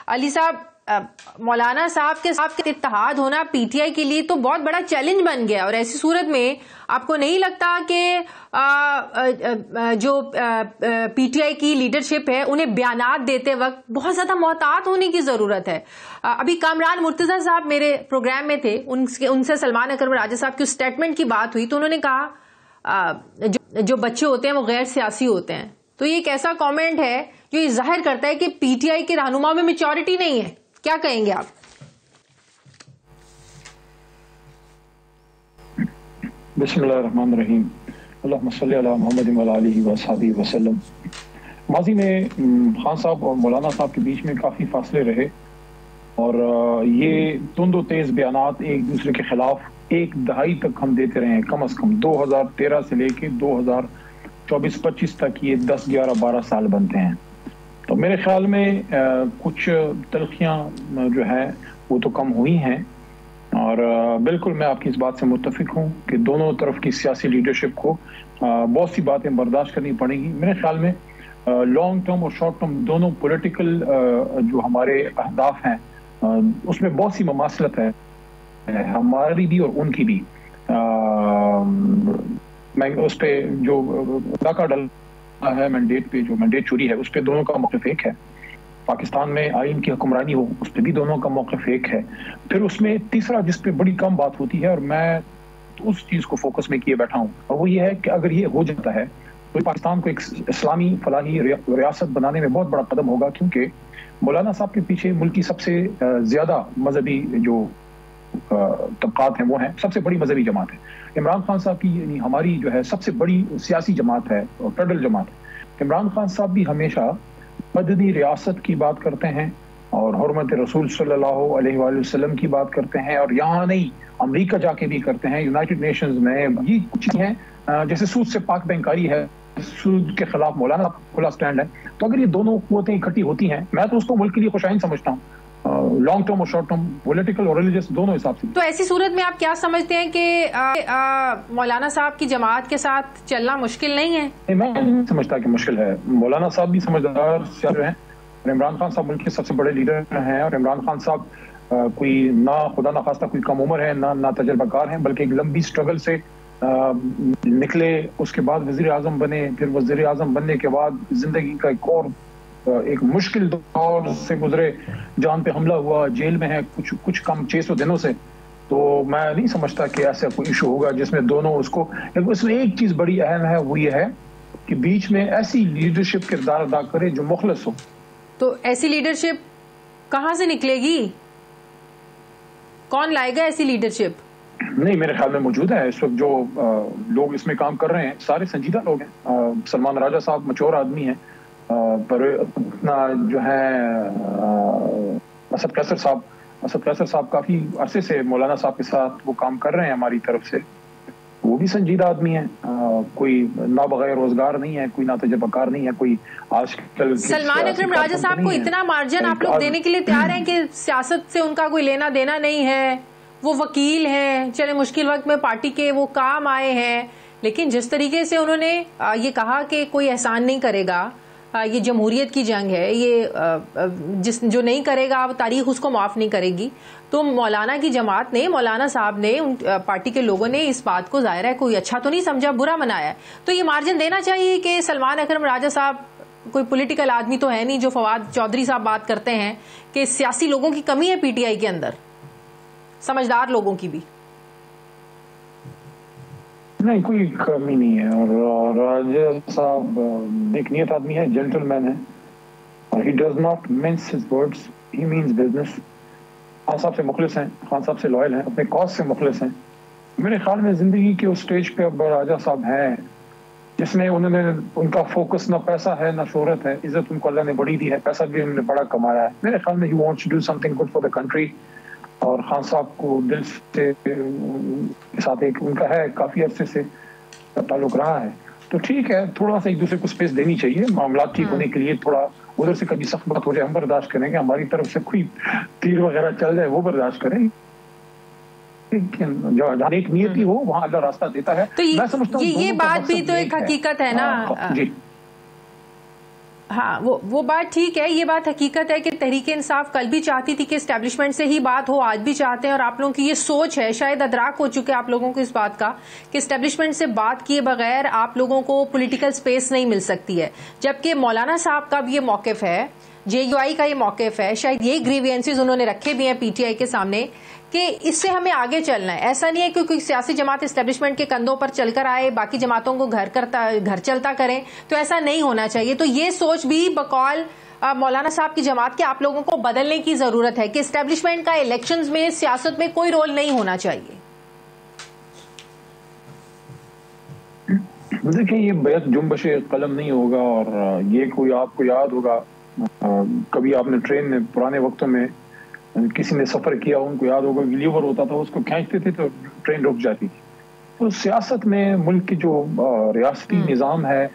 علی صاحب, مولانا صاحب کے اتحاد ہونا پی ٹی آئی کے لیے تو بہت بڑا چیلنج بن گیا, اور ایسی صورت میں آپ کو نہیں لگتا کہ جو پی ٹی آئی کی لیڈرشپ ہے انہیں بیانات دیتے وقت بہت زیادہ محتاط ہونے کی ضرورت ہے؟ ابھی کامران مرتضیٰ صاحب میرے پروگرام میں تھے, ان سے سلمان اکرم راجہ صاحب کی اسٹیٹمنٹ کی بات ہوئی تو انہوں نے کہا جو بچے ہوتے ہیں وہ غیر سیاسی ہوتے ہیں. تو یہ ایک ایسا کامنٹ ہے جو یہ ظاہر کرتا ہے کہ پی ٹی آئی کے رہنما میں میچورٹی نہیں ہے. کیا کہیں گے آپ؟ بسم اللہ الرحمن الرحیم. اللہم صلی علی محمد وعلی آلہ وصحبہ وسلم. ماضی میں خان صاحب اور مولانا صاحب کے بیچ میں کافی فاصلے رہے, اور یہ تند و تیز بیانات ایک دوسرے کے خلاف ایک دہائی تک ہم دیتے رہے ہیں. کم از کم 2013 سے لے کے 2024-25 تک یہ 10, 11, 12 سال بنتے ہیں. تو میرے خیال میں کچھ تلخیاں جو ہے وہ تو کم ہوئی ہیں, اور بالکل میں آپ کی اس بات سے متفق ہوں کہ دونوں طرف کی سیاسی لیڈرشپ کو بہت سی باتیں برداشت کرنی پڑیں گی. میرے خیال میں لانگ ٹرم اور شارٹ ٹرم دونوں پولیٹیکل جو ہمارے اہداف ہیں اس میں بہت سی مماثلت ہے, ہماری بھی اور ان کی بھی. میں اس پہ جو ڈاکہ ڈلا ہے مینڈیٹ پہ, جو مینڈیٹ چوری ہے, اس پہ دونوں کا موقف ایک ہے. پاکستان میں آئین کی حکمرانی ہو, اس پہ بھی دونوں کا موقف ایک ہے. پھر اس میں تیسرا جس پہ بڑی کم بات ہوتی ہے, اور میں اس چیز کو فوکس میں کیے بیٹھا ہوں, اور وہ یہ ہے کہ اگر یہ ہو جاتا ہے تو پاکستان کو ایک اسلامی فلاحی ریاست بنانے میں بہت بڑا قدم ہوگا, کیونکہ مولانا صاحب کے پیچھے ملک کی سب سے زیادہ مذہبی جو طبقات ہیں وہ ہیں, سب سے بڑی مذہبی جماعت ہے. عمران خان صاحب کی یعنی ہماری جو ہے سب سے بڑی سیاسی جماعت ہے, فیڈرل جماعت ہے. عمران خان صاحب بھی ہمیشہ مدنی ریاست کی بات کرتے ہیں اور حرمت رسول صلی اللہ علیہ وآلہ وسلم کی بات کرتے ہیں, اور یہاں نہیں امریکہ جا کے بھی کرتے ہیں, یونائٹڈ نیشنز میں. یہ کچھ ہیں جیسے سود سے پاک بینکاری ہے, سود کے خلاف مولانا کھلا سٹینڈ ہے. تو اگر یہ دونوں قوتیں اکٹھی ہوتی ہیں, میں تو اس کو ملک کے لیے خوش آئند سمجھتا ہوں, لانگ ٹرم اور شارٹ ٹرم, پولیٹیکل اور ریلیجس دونوں حساب سے. تو ایسی صورت میں آپ کیا سمجھتے ہیں کہ مولانا صاحب کی جماعت کے ساتھ چلنا مشکل نہیں ہے؟ میں نہیں سمجھتا کہ مشکل ہے. مولانا صاحب بھی سمجھدار ہیں, اور عمران خان صاحب ملک کے سب سے بڑے لیڈر ہیں, اور عمران خان صاحب کوئی نہ خدا نخواستہ کوئی کم عمر ہے, نہ تجربہ کار ہیں, بلکہ ایک لمبی سٹرگل سے نکلے, اس کے بعد وزیر اعظم بنے, پھر وزیر اعظم بننے کے بعد زندگی کا ایک مشکل دور سے گزرے, جان پہ حملہ ہوا, جیل میں ہے کچھ کم 600 دنوں سے. تو میں نہیں سمجھتا کہ ایسا کوئی ایشو ہوگا جس میں دونوں اس کو, اس میں ایک چیز بڑی اہم ہے, وہ یہ ہے کہ بیچ میں ایسی لیڈرشپ کردار ادا کرے جو مخلص ہو. تو ایسی لیڈرشپ کہاں سے نکلے گی؟ کون لائے گا ایسی لیڈرشپ؟ نہیں, میرے خیال میں موجود ہے اس وقت جو لوگ اس میں کام کر رہے ہیں, سارے سنجیدہ لوگ ہیں. سلمان راجہ صاحب مچور آدمی ہیں, پر اتنا جو ہے اسد قیصر صاحب کافی عرصے سے مولانا صاحب کے ساتھ وہ کام کر رہے ہیں ہماری طرف سے, وہ بھی سنجیدہ آدمی ہیں, کوئی نہ بغیر روزگار نہیں ہے, کوئی نہ تجربہ کار نہیں ہے, کوئی آج کل. سلمان اکرم راجہ صاحب کو اتنا مارجن آپ لوگ دینے کے لیے تیار ہیں کہ سیاست سے ان کا کوئی لینا دینا نہیں ہے, وہ وکیل ہیں, چلے مشکل وقت میں پارٹی کے وہ کام آئے ہیں, لیکن جس طریقے سے انہوں نے یہ کہا کہ کوئی احسان نہیں کرے گا, یہ جمہوریت کی جنگ ہے, یہ جو نہیں کرے گا تاریخ اس کو معاف نہیں کرے گی. تو مولانا کی جماعت نے, مولانا صاحب نے, پارٹی کے لوگوں نے اس بات کو ظاہر ہے کوئی اچھا تو نہیں سمجھا, برا منایا ہے. تو یہ مارجن دینا چاہیے کہ سلمان اکرم راجہ صاحب کوئی پولیٹیکل آدمی تو ہے نہیں, جو فواد چودھری صاحب بات کرتے ہیں کہ سیاسی لوگوں کی کمی ہے پی ٹی آئی کے اندر, سمجھدار لوگوں کی بھی. نہیں, کوئی کمی نہیں ہے, اور راجہ صاحب ایک نیت آدمی ہے, جینٹل مین ہے, اور he does not mince his words, he means business. Khan صاحب سے مخلص ہیں, خان صاحب سے لائل ہیں, اپنے کاز سے مخلص ہیں. میرے خیال میں زندگی کے اس سٹیج پہ اب راجہ صاحب ہیں جس میں انہوں نے, ان کا فوکس نہ پیسہ ہے نہ شہرت ہے, عزت ان کو اللہ نے بڑی دی ہے, پیسہ بھی انہوں نے بڑا کمایا ہے. میرے خیال میں he wants to do something good for the country, اور خان صاحب کو دل سے ساتھ ایک ان کا ہے کافی عرصے سے تعلق رہا ہے. تو ٹھیک ہے, تھوڑا سا ایک دوسرے کو اسپیس دینی چاہیے, معاملات ٹھیک ہونے کے لیے. تھوڑا ادھر سے کبھی سخت بات ہو جائے ہم برداشت کریں گے, ہماری طرف سے کوئی تیر وغیرہ چل جائے وہ برداشت کریں, جہاں ایک نیتی ہو وہاں اللہ راستہ دیتا ہے. تو یہ بات بھی تو ایک حقیقت ہے نا. جی ہاں وہ بات ٹھیک ہے. یہ بات حقیقت ہے کہ تحریک انصاف کل بھی چاہتی تھی کہ اسٹیبلشمنٹ سے ہی بات ہو, آج بھی چاہتے ہیں, اور آپ لوگوں کی یہ سوچ ہے, شاید ادراک ہو چکے آپ لوگوں کو اس بات کا کہ اسٹیبلشمنٹ سے بات کیے بغیر آپ لوگوں کو پولیٹیکل سپیس نہیں مل سکتی ہے. جبکہ مولانا صاحب کا بھی یہ موقف ہے, جے یو آئی کا یہ موقف ہے, شاید یہی گریوینسز انہوں نے رکھے بھی ہیں پی ٹی آئی کے سامنے کہ اس سے ہمیں آگے چلنا ہے. ایسا نہیں ہے کہ کوئی سیاسی جماعت اسٹیبلشمنٹ کے کندھوں پر چل کر آئے, باقی جماعتوں کو گھر چلتا کریں, تو ایسا نہیں ہونا چاہیے. تو یہ سوچ بھی بقول مولانا صاحب کی جماعت کے آپ لوگوں کو بدلنے کی ضرورت ہے کہ اسٹیبلشمنٹ کا الیکشنز میں, سیاست میں کوئی رول نہیں ہونا چاہیے. دیکھیں, یہ بیعت جنبش قلم نہیں ہوگا, اور یہ کوئی آپ کو یاد ہوگا کبھی آپ نے ٹرین میں پرانے وقتوں میں کسی نے سفر کیا, ان کو یاد ہوگا کہ لیور ہوتا تھا, اس کو کھینچتے تھے تو ٹرین رک جاتی تھی. تو سیاست میں ملک کی جو ریاستی نظام ہے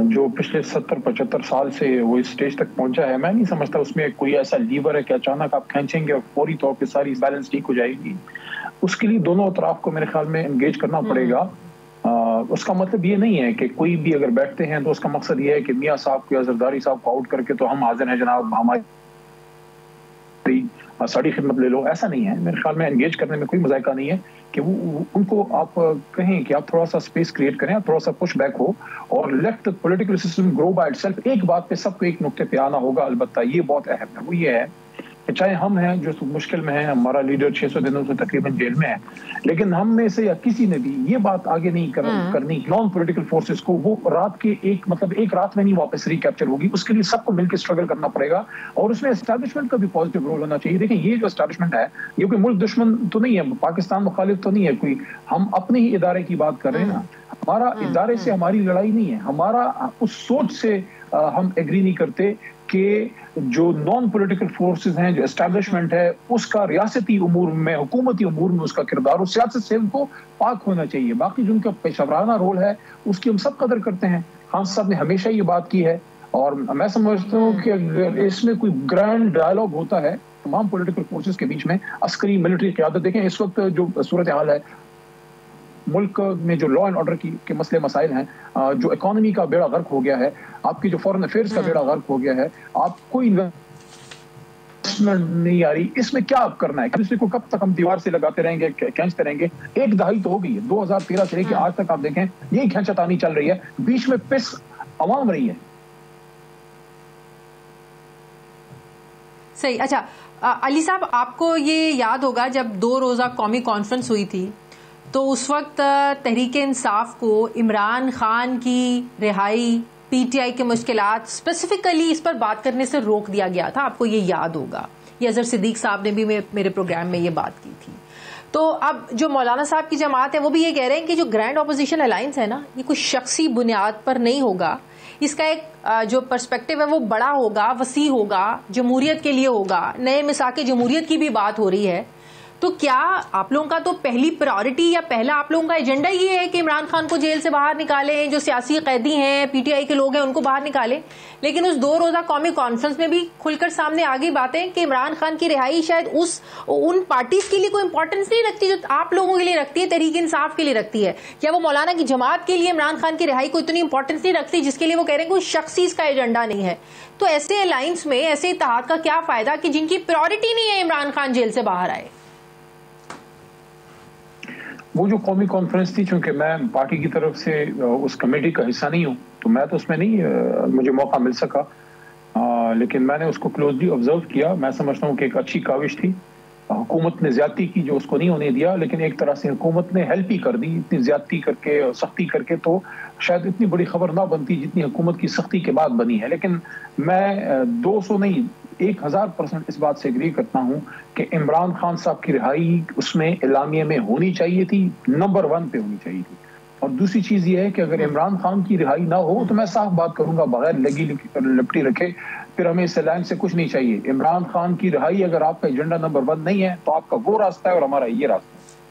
جو پچھلے 70-75 سال سے وہ اس سٹیج تک پہنچا ہے, میں نہیں سمجھتا اس میں کوئی ایسا لیور ہے کہ اچانک آپ کھینچیں گے اور فوری طور پہ ساری بیلنس ٹھیک ہو جائے گی. اس کے لیے دونوں اطراف کو میرے خیال میں انگیج کرنا پڑے گا. اس کا مطلب یہ نہیں ہے کہ کوئی بھی اگر بیٹھتے ہیں تو اس کا مقصد یہ ہے کہ میاں صاحب کو یا زرداری صاحب کو آؤٹ کر کے تو ہم حاضر ہیں جناب, ہماری ساری خدمت لے لو. ایسا نہیں ہے. میرے خیال میں انگیج کرنے میں کوئی مذائقہ نہیں ہے کہ وہ ان کو آپ کہیں کہ آپ تھوڑا سا اسپیس کریٹ کریں, تھوڑا سا پش بیک ہو اور let the political system grow by itself. ایک بات پہ سب کو ایک نقطے پہ آنا ہوگا, البتہ یہ بہت اہم ہے, وہ یہ ہے کہ چاہے ہم ہیں جو مشکل میں ہیں, ہمارا لیڈر 600 دنوں سے تقریباً جیل میں ہے, لیکن ہم میں سے یا کسی نے بھی یہ بات آگے نہیں کرنی نان پولیٹیکل فورسز کو وہ رات کے ایک رات میں نہیں واپس ریکیپچر ہوگی. اس کے لیے سب کو مل کے اسٹرگل کرنا پڑے گا, اور اس میں اسٹیبلشمنٹ کا بھی پازیٹیو رول ہونا چاہیے. دیکھیں, یہ جو اسٹیبلشمنٹ ہے یہ کوئی ملک دشمن تو نہیں ہے, پاکستان مخالف تو نہیں ہے کوئی, ہم اپنے ہی ادارے کی بات کر رہے ہیں نا. ہمارا ادارے سے ہماری لڑائی نہیں ہے, ہمارا اس سوچ سے ہم ایگری نہیں کرتے کہ جو نان پولیٹیکل فورسز ہیں, جو اسٹیبلشمنٹ ہے, اس کا ریاستی امور میں, حکومتی امور میں اس کا کردار, اس سیاست سے ان کو پاک ہونا چاہیے. باقی جو ان کا پیشہ ورانہ رول ہے اس کی ہم سب قدر کرتے ہیں. خان صاحب نے ہمیشہ یہ بات کی ہے, اور میں سمجھتا ہوں کہ اس میں کوئی گرینڈ ڈائلاگ ہوتا ہے تمام پولیٹیکل فورسز کے بیچ میں, عسکری ملٹری قیادت. دیکھیں اس وقت جو صورتحال ہے ملک میں, جو لا اینڈ آرڈر کے مسئلے مسائل ہیں, جو اکانومی کا بیڑا غرق ہو گیا ہے, آپ کی جو فورن افیئرز کا بیڑا غرق ہو گیا ہے, آپ کوئی انویسٹمنٹ نہیں آ رہی, اس میں کیا آپ کرنا ہے؟ کسی کو کب تک ہم دیوار سے لگاتے رہیں گے, کھینچتے رہیں گے؟ ایک دہائی تو ہو گئی ہے, 2013 سے لے کے آج تک آپ دیکھیں یہی کھینچتانی چل رہی ہے, بیچ میں پس عوام رہی ہے. صحیح. اچھا علی صاحب, آپ کو یہ یاد ہوگا جب 2 روزہ قومی کانفرنس ہوئی تھی تو اس وقت تحریک انصاف کو عمران خان کی رہائی, پی ٹی آئی کے مشکلات, اسپیسیفکلی اس پر بات کرنے سے روک دیا گیا تھا. آپ کو یہ یاد ہوگا, یہ اظہر صدیق صاحب نے بھی میرے پروگرام میں یہ بات کی تھی. تو اب جو مولانا صاحب کی جماعت ہے وہ بھی یہ کہہ رہے ہیں کہ جو گرینڈ اپوزیشن الائنس ہے نا, یہ کوئی شخصی بنیاد پر نہیں ہوگا, اس کا ایک جو پرسپیکٹو ہے وہ بڑا ہوگا, وسیع ہوگا, جمہوریت کے لیے ہوگا, نئے مساق جمہوریت کی بھی بات ہو رہی ہے. تو کیا آپ لوگوں کا تو پہلی پرائورٹی یا پہلا آپ لوگوں کا ایجنڈا یہ ہے کہ عمران خان کو جیل سے باہر نکالیں, جو سیاسی قیدی ہیں, پی ٹی آئی کے لوگ ہیں, ان کو باہر نکالیں؟ لیکن اس 2 روزہ قومی کانفرنس میں بھی کھل کر سامنے آ گئی باتیں کہ عمران خان کی رہائی شاید ان پارٹیز کے لیے کوئی امپورٹنس نہیں رکھتی جو آپ لوگوں کے لیے رکھتی ہے, تحریک انصاف کے لیے رکھتی ہے. کیا وہ مولانا کی جماعت کے لیے عمران خان کی رہائی کو اتنی امپورٹنس نہیں رکھتی جس کے لیے وہ کہہ رہے ہیں کوئی شخصی اس کا ایجنڈا نہیں ہے؟ تو ایسے الائنس میں, ایسے اتحاد کا کیا فائدہ کہ جن کی پرائورٹی نہیں ہے عمران خان جیل سے باہر آئے؟ وہ جو قومی کانفرنس تھی, چونکہ میں پارٹی کی طرف سے اس کمیٹی کا حصہ نہیں ہوں تو میں تو اس میں نہیں مجھے موقع مل سکا, لیکن میں نے اس کو کلوزلی آبزرو کیا. میں سمجھتا ہوں کہ ایک اچھی کاوش تھی. حکومت نے زیادتی کی جو اس کو نہیں ہونے دیا, لیکن ایک طرح سے حکومت نے ہیلپ ہی کر دی, اتنی زیادتی کر کے, سختی کر کے, تو شاید اتنی بڑی خبر نہ بنتی جتنی حکومت کی سختی کے بعد بنی ہے. لیکن میں 200 نہیں 1000% اس بات سے اگری کرتا ہوں کہ عمران خان صاحب کی رہائی اس میں اعلامیے میں ہونی چاہیے تھی, نمبر 1 پہ ہونی چاہیے تھی. اور دوسری چیز یہ ہے کہ اگر عمران خان کی رہائی نہ ہو تو میں صاف بات کروں گا, بغیر لگی لپٹی رکھے, پھر ہمیں اس لائن سے کچھ نہیں چاہیے. عمران خان کی رہائی اگر آپ کا ایجنڈا نمبر 1 نہیں ہے تو آپ کا وہ راستہ ہے اور ہمارا یہ راستہ ہے.